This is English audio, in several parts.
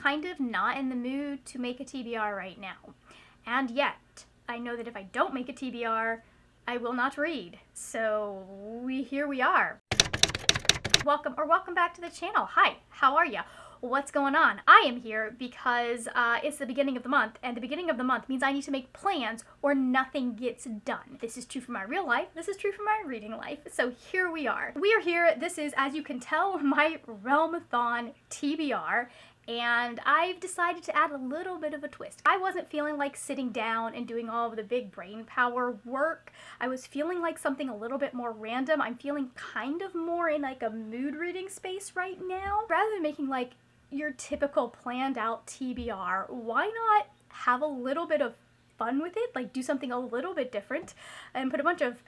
kind of not in the mood to make a TBR right now. And yet, I know that if I don't make a TBR, I will not read. So here we are. Welcome back to the channel. Hi, how are ya? What's going on? I am here because it's the beginning of the month, and the beginning of the month means I need to make plans or nothing gets done. This is true for my real life. This is true for my reading life. So here we are. We are here. This is, as you can tell, my Realmathon TBR. And I've decided to add a little bit of a twist. I wasn't feeling like sitting down and doing all of the big brain power work. I was feeling like something a little bit more random. I'm feeling kind of more in like a mood reading space right now. Rather than making like your typical planned out TBR, why not have a little bit of fun with it? Like do something a little bit different and put a bunch of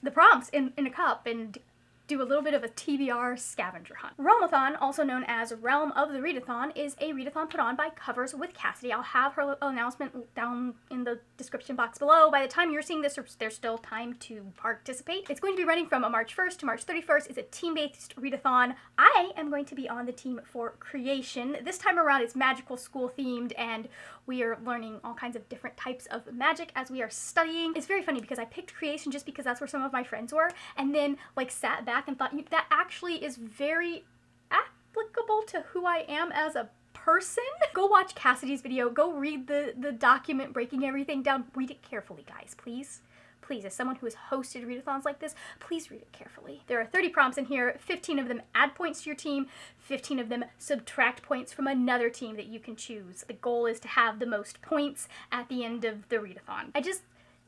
the prompts in a cup and do a little bit of a TBR scavenger hunt. Realmathon, also known as Realm of the Readathon, is a readathon put on by Covers with Cassidy. I'll have her announcement down in the description box below. By the time you're seeing this, there's still time to participate. It's going to be running from March 1st to March 31st. It's a team-based readathon. I am going to be on the team for creation. This time around, it's magical school themed, and we are learning all kinds of different types of magic as we are studying. It's very funny because I picked creation just because that's where some of my friends were, and then like sat back and thought, that actually is very applicable to who I am as a person. Go watch Cassidy's video. Go read the document breaking everything down. Read it carefully, guys, please. Please, as someone who has hosted readathons like this, please read it carefully. There are 30 prompts in here. 15 of them add points to your team. 15 of them subtract points from another team that you can choose. The goal is to have the most points at the end of the readathon. I just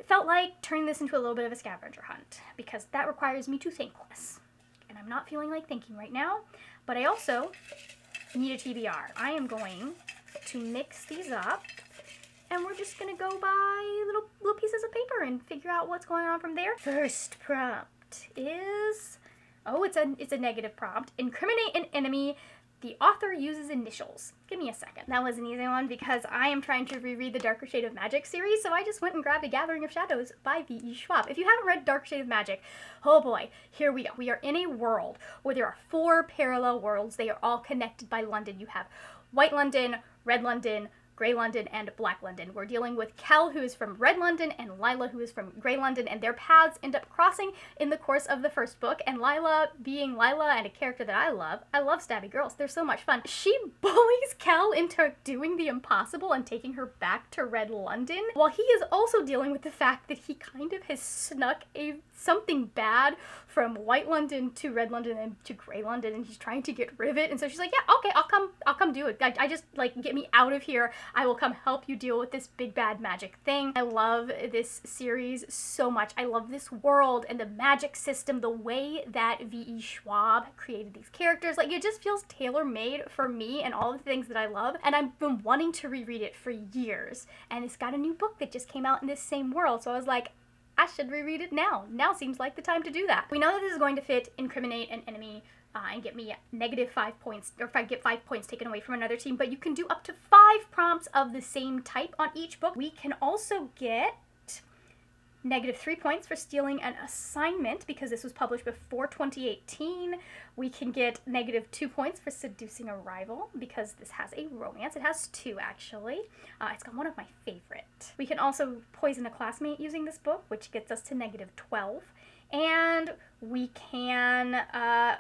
felt like turning this into a little bit of a scavenger hunt because that requires me to think less. And I'm not feeling like thinking right now, but I also need a TBR. I am going to mix these up, and we're just gonna go by little pieces of paper and figure out what's going on from there. First prompt is, oh, it's a negative prompt. Incriminate an enemy. The author uses initials. Give me a second. That was an easy one because I am trying to reread the Darker Shade of Magic series, so I just went and grabbed A Gathering of Shadows by V.E. Schwab. If you haven't read Darker Shade of Magic, oh boy, here we go. We are in a world where there are 4 parallel worlds. They are all connected by London. You have White London, Red London, Grey London, and Black London. We're dealing with Kel, who is from Red London, and Lila, who is from Grey London, and their paths end up crossing in the course of the first book. And Lila, being Lila and a character that I love stabby girls. They're so much fun. She bullies Kel into doing the impossible and taking her back to Red London, while he is also dealing with the fact that he kind of has snuck something bad from White London to Red London and to Grey London, and he's trying to get rid of it. And so she's like, yeah, okay, I'll come do it. I just, like, get me out of here. I will come help you deal with this big bad magic thing. I love this series so much. I love this world and the magic system, the way that V.E. Schwab created these characters. Like, it just feels tailor-made for me and all the things that I love. And I've been wanting to reread it for years. And it's got a new book that just came out in this same world. So I was like, I should reread it now. Now seems like the time to do that. We know that this is going to fit incriminate an enemy and get me -5 points, or if I get 5 points taken away from another team, but you can do up to 5 prompts of the same type on each book. We can also get -3 points for stealing an assignment because this was published before 2018. We can get -2 points for seducing a rival because this has a romance. It has 2 actually. It's got one of my favorite. We can also poison a classmate using this book, which gets us to -12. And we can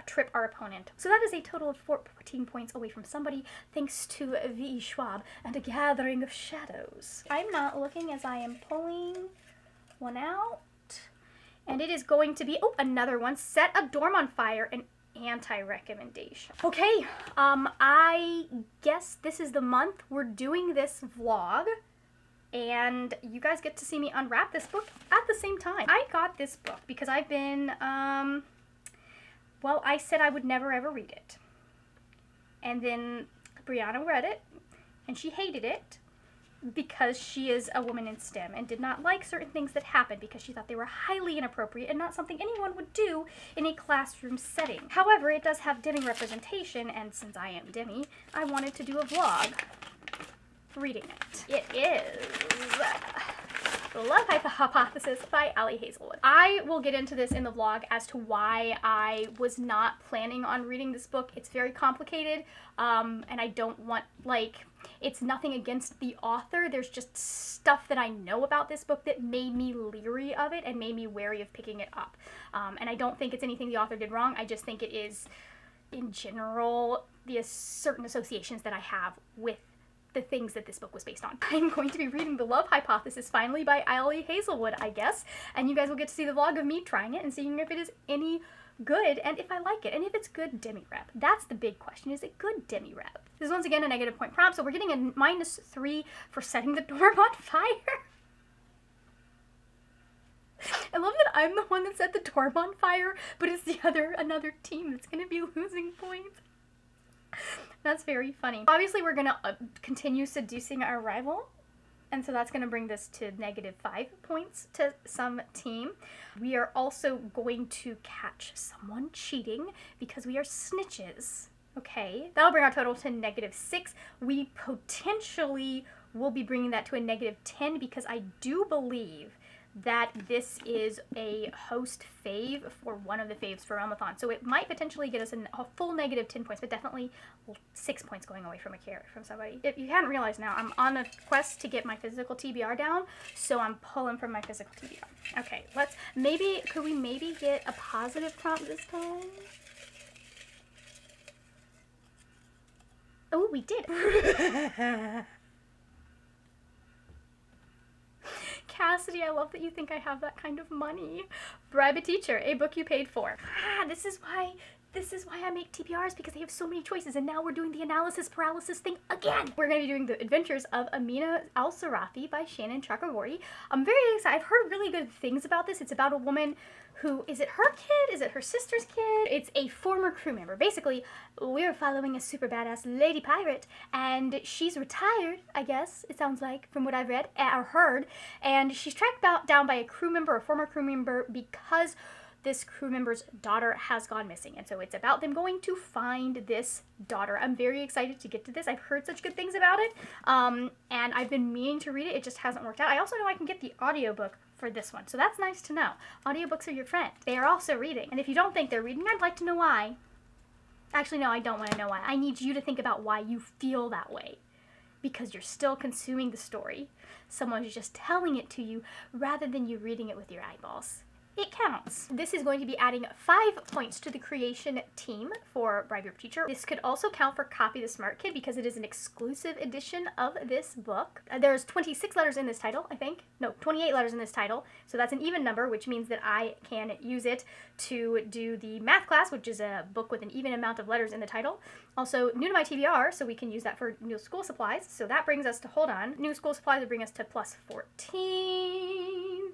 trip our opponent. So that is a total of 14 points away from somebody, thanks to V.E. Schwab and A Gathering of Shadows. I'm not looking as I am pulling one out. And it is going to be, oh, another one. Set a dorm on fire, an anti-recommendation. Okay, I guess this is the month we're doing this vlog. And you guys get to see me unwrap this book at the same time. I got this book because I've been, well, I said I would never ever read it. And then Brianna read it, and she hated it because she is a woman in STEM and did not like certain things that happened because she thought they were highly inappropriate and not something anyone would do in a classroom setting. However, it does have Demi representation, and since I am Demi, I wanted to do a vlog reading it. It is The Love Hypothesis by Ali Hazelwood. I will get into this in the vlog as to why I was not planning on reading this book. It's very complicated, and I don't want, like, it's nothing against the author. There's just stuff that I know about this book that made me leery of it and made me wary of picking it up. And I don't think it's anything the author did wrong. I just think it is, in general, the certain associations that I have with the things that this book was based on. I'm going to be reading The Love Hypothesis finally by Ali Hazelwood, I guess, and you guys will get to see the vlog of me trying it and seeing if it is any good and if I like it, and if it's good demi-rep. That's the big question. Is it good demi-rep? This is once again a negative point prompt, so we're getting a -3 for setting the dorm on fire. I love that I'm the one that set the dorm on fire, but it's another team that's gonna be losing points. That's very funny. Obviously, we're gonna continue seducing our rival, and so that's gonna bring this to -5 points to some team. We are also going to catch someone cheating because we are snitches. Okay, that'll bring our total to -6. We potentially will be bringing that to a -10 because I do believe that this is a host fave for one of the faves for Realmathon. So it might potentially get us a full -10 points, but definitely 6 points going away from somebody. If you hadn't realized now, I'm on a quest to get my physical TBR down, so I'm pulling from my physical TBR. Okay, could we maybe get a positive prompt this time? Oh, we did. Cassidy, I love that you think I have that kind of money. Bribe a Teacher, a book you paid for. This is why I make TBRs, because they have so many choices, and now we're doing the analysis paralysis thing again. We're going to be doing The Adventures of Amina Al-Sarafi by Shannon Chakraborty. I'm very excited. I've heard really good things about this. It's about a woman who, is it her kid? Is it her sister's kid? It's a former crew member. Basically, we're following a super badass lady pirate, and she's retired, I guess, it sounds like, from what I've read or heard, and she's tracked down by a crew member, a former crew member, because this crew member's daughter has gone missing, and so it's about them going to find this daughter. I'm very excited to get to this. I've heard such good things about it, and I've been meaning to read it. It just hasn't worked out. I also know I can get the audiobook for this one, so that's nice to know. Audiobooks are your friend. They are also reading, and if you don't think they're reading, I'd like to know why. Actually, no, I don't want to know why. I need you to think about why you feel that way, because you're still consuming the story. Someone's just telling it to you rather than you reading it with your eyeballs. It counts. This is going to be adding 5 points to the creation team for Bribe Your Teacher. This could also count for Copy the Smart Kid because it is an exclusive edition of this book. There's 26 letters in this title, I think. No, 28 letters in this title. So that's an even number, which means that I can use it to do the math class, which is a book with an even amount of letters in the title. Also, new to my TBR, so we can use that for new school supplies. So that brings us to, hold on, new school supplies would bring us to +14.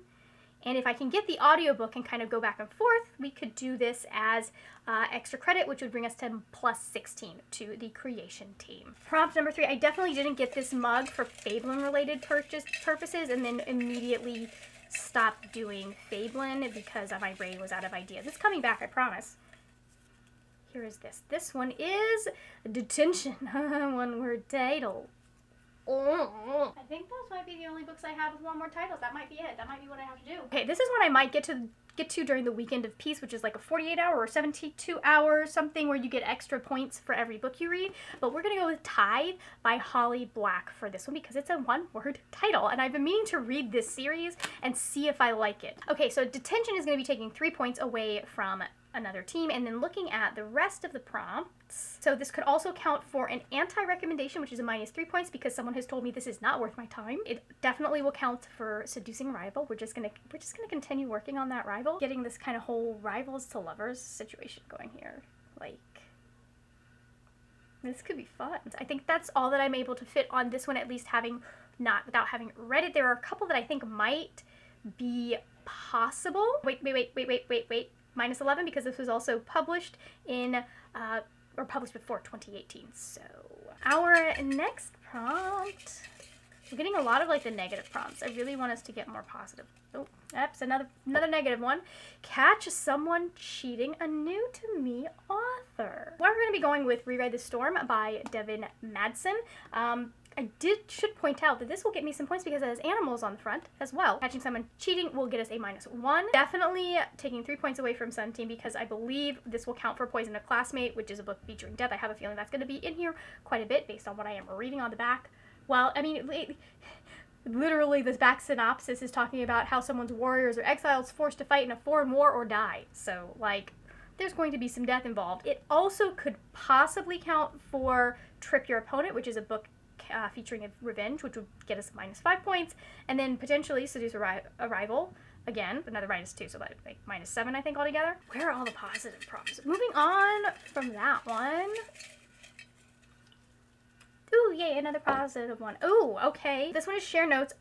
And if I can get the audiobook and kind of go back and forth, we could do this as extra credit, which would bring us to +16 to the creation team. Prompt number 3, I definitely didn't get this mug for Fablin-related purposes and then immediately stopped doing Fablin because my brain was out of ideas. It's coming back, I promise. Here is this. This one is Detention, one-word title. I think those might be the only books I have with one more titles. That might be it. That might be what I have to do. Okay, this is one I might get to during the Weekend of Peace, which is like a 48-hour or 72-hour something where you get extra points for every book you read. But we're going to go with Tide by Holly Black for this one because it's a one-word title. And I've been meaning to read this series and see if I like it. Okay, so Detention is going to be taking 3 points away from another team, and then looking at the rest of the prompts. So this could also count for an anti-recommendation, which is a -3 points because someone has told me this is not worth my time. It definitely will count for seducing rival. We're just gonna continue working on that rival, getting this kind of whole rivals to lovers situation going here. Like, this could be fun. I think that's all that I'm able to fit on this one, at least without having read it. There are a couple that I think might be possible. Wait. -11 because this was also published in, or published before 2018. So our next prompt, we're getting a lot of like the negative prompts. I really want us to get more positive. Oh, that's another negative one. Catch Someone Cheating, a new to me author. We're going to be going with Rewrite the Storm by Devin Madsen. should point out that this will get me some points because it has animals on the front as well. Catching someone cheating will get us a -1. Definitely taking 3 points away from Sun Team because I believe this will count for Poison a Classmate, which is a book featuring death. I have a feeling that's going to be in here quite a bit based on what I am reading on the back. Well, I mean, literally this back synopsis is talking about how someone's warriors or exiles forced to fight in a foreign war or die. So, like, there's going to be some death involved. It also could possibly count for Trip Your Opponent, which is a book featuring a revenge, which would get us -5 points, and then potentially Seduce a Rival, again, another -2, so that like -7, I think, altogether. Where are all the positive prompts? Moving on from that one. Ooh, yay, another positive one. Ooh, okay. This one is share notes,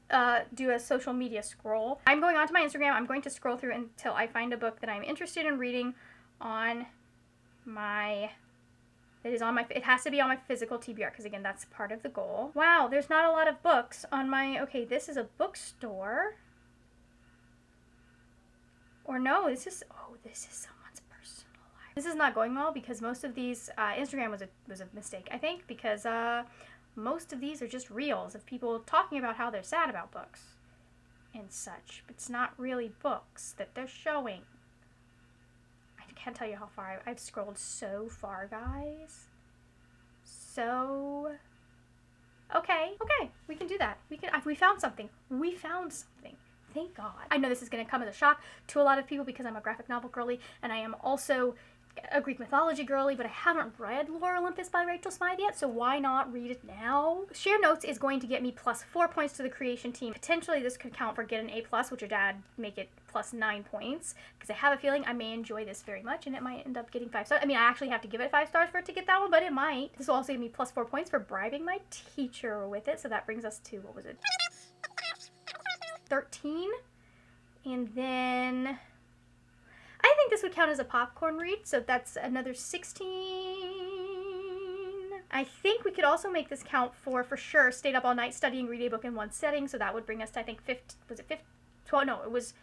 do a social media scroll. I'm going onto my Instagram. I'm going to scroll through until I find a book that I'm interested in reading on my... It has to be on my physical TBR, because again, that's part of the goal. Wow, there's not a lot of books on my, okay, this is a bookstore. Or no, this is someone's personal life. This is not going well because most of these, Instagram was a mistake, I think, because most of these are just reels of people talking about how they're sad about books and such. It's not really books that they're showing. I can't tell you how far I've scrolled so far, guys. So, okay, we can do that. We found something. We found something. Thank God. I know this is going to come as a shock to a lot of people because I'm a graphic novel girly and I am also a Greek mythology girly, but I haven't read Lore Olympus by Rachel Smythe yet, so why not read it now? Share notes is going to get me +4 points to the creation team. Potentially this could count for get an A+, which your dad make it +9 points, because I have a feeling I may enjoy this very much and it might end up getting 5 stars. I mean, I actually have to give it 5 stars for it to get that one, but it might. This will also give me +4 points for bribing my teacher with it, so that brings us to, what was it? 13. And then I think this would count as a popcorn read, so that's another 16. I think we could also make this count for sure, stayed up all night studying, read a book in one setting, so that would bring us to, I think, 12, no, it was,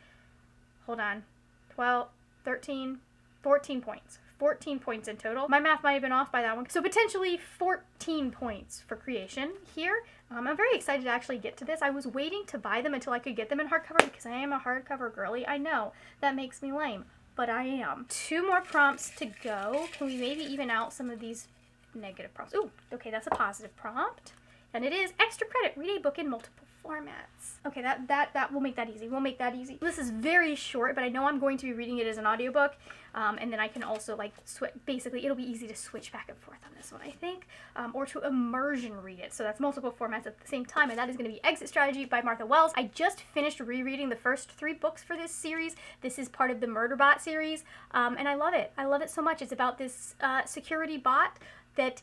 hold on, 12, 13, 14 points. 14 points in total. My math might have been off by that one. So potentially 14 points for creation here. I'm very excited to actually get to this. I was waiting to buy them until I could get them in hardcover because I am a hardcover girly. I know that makes me lame, but I am. 2 more prompts to go. Can we maybe even out some of these negative prompts? Ooh, okay, that's a positive prompt. And it is extra credit, read a book in multiple formats. Okay, that will make that easy. We'll make that easy. This is very short, but I know I'm going to be reading it as an audiobook, and then I can also like basically it'll be easy to switch back and forth on this one, I think, or to immersion read it. So that's multiple formats at the same time, and that is going to be Exit Strategy by Martha Wells. I just finished rereading the first 3 books for this series. This is part of the Murderbot series, and I love it. I love it so much. It's about this security bot that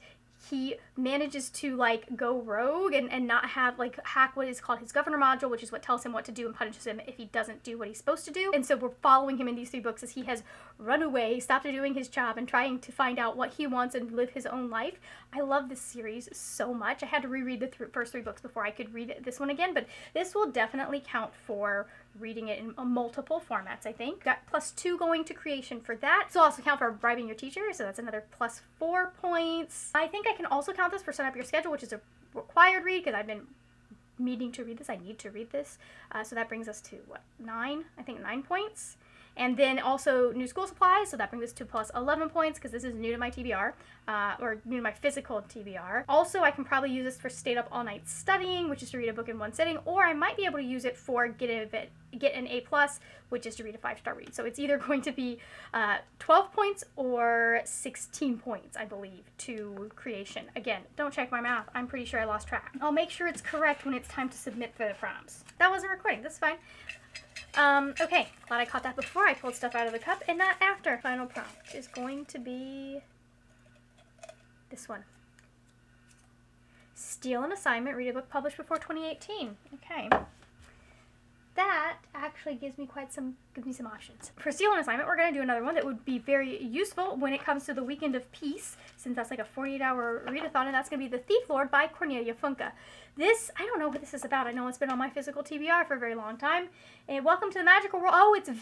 he manages to like go rogue and not have like hack what is called his governor module, which is what tells him what to do and punishes him if he doesn't do what he's supposed to do. And so we're following him in these 3 books as he has run away, stopped doing his job, and trying to find out what he wants and live his own life. I love this series so much. I had to reread the first 3 books before I could read this one again, but this will definitely count for reading it in multiple formats, I think. Got +2 going to creation for that. This will also count for bribing your teacher, so that's another +4 points. I think I can also count this for Set Up Your Schedule, which is a required read because I've been meaning to read this. I need to read this. So that brings us to, what, 9? I think 9 points. And then also new school supplies, so that brings us to +11 points because this is new to my TBR, or new to my physical TBR. Also, I can probably use this for stayed up all night studying, which is to read a book in one sitting, or I might be able to use it for get an A+, which is to read a 5-star read. So it's either going to be 12 points or 16 points, I believe, to creation. Again, don't check my math. I'm pretty sure I lost track. I'll make sure it's correct when it's time to submit for the prompts. That wasn't recording. That's fine. Okay, glad I caught that before I pulled stuff out of the cup and not after. Final prompt is going to be this one. Steal an assignment, read a book published before 2018. Okay. That actually gives me some options. For steal an assignment, we're going to do another one that would be very useful when it comes to the Weekend of Peace, since that's like a 48-hour readathon, and that's going to be The Thief Lord by Cornelia Funke. This, I don't know what this is about. I know it's been on my physical TBR for a very long time. And welcome to the magical world. Oh, it's oh,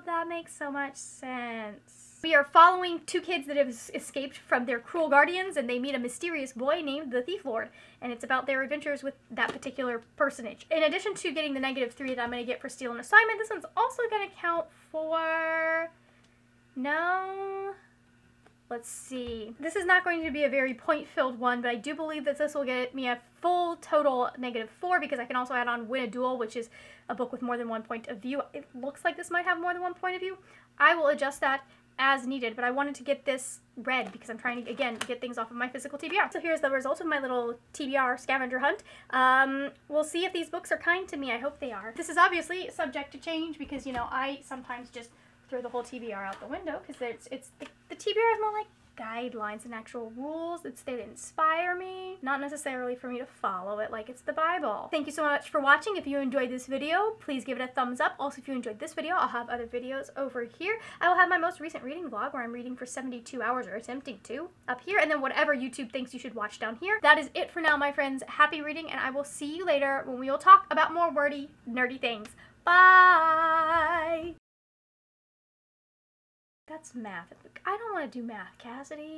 that makes so much sense. We are following two kids that have escaped from their cruel guardians, and they meet a mysterious boy named the Thief Lord, and it's about their adventures with that particular personage. In addition to getting the -3 that I'm going to get for steal an assignment, this one's also going to count for... No... Let's see. This is not going to be a very point-filled one, but I do believe that this will get me a full total -4 because I can also add on Win a Duel, which is a book with more than one point of view. It looks like this might have more than one point of view. I will adjust that as needed, but I wanted to get this read because I'm trying to, again, get things off of my physical TBR. So here's the result of my little TBR scavenger hunt. We'll see if these books are kind to me. I hope they are. This is obviously subject to change because, you know, I sometimes just throw the whole TBR out the window because the TBR is more like guidelines and actual rules. It's there to inspire me, not necessarily for me to follow it like it's the Bible. Thank you so much for watching. If you enjoyed this video, please give it a thumbs up. Also, if you enjoyed this video, I'll have other videos over here. I will have my most recent reading vlog where I'm reading for 72 hours or attempting to up here, and then whatever YouTube thinks you should watch down here. That is it for now, my friends. Happy reading, and I will see you later when we will talk about more wordy, nerdy things. Bye! That's math. I don't want to do math, Cassidy.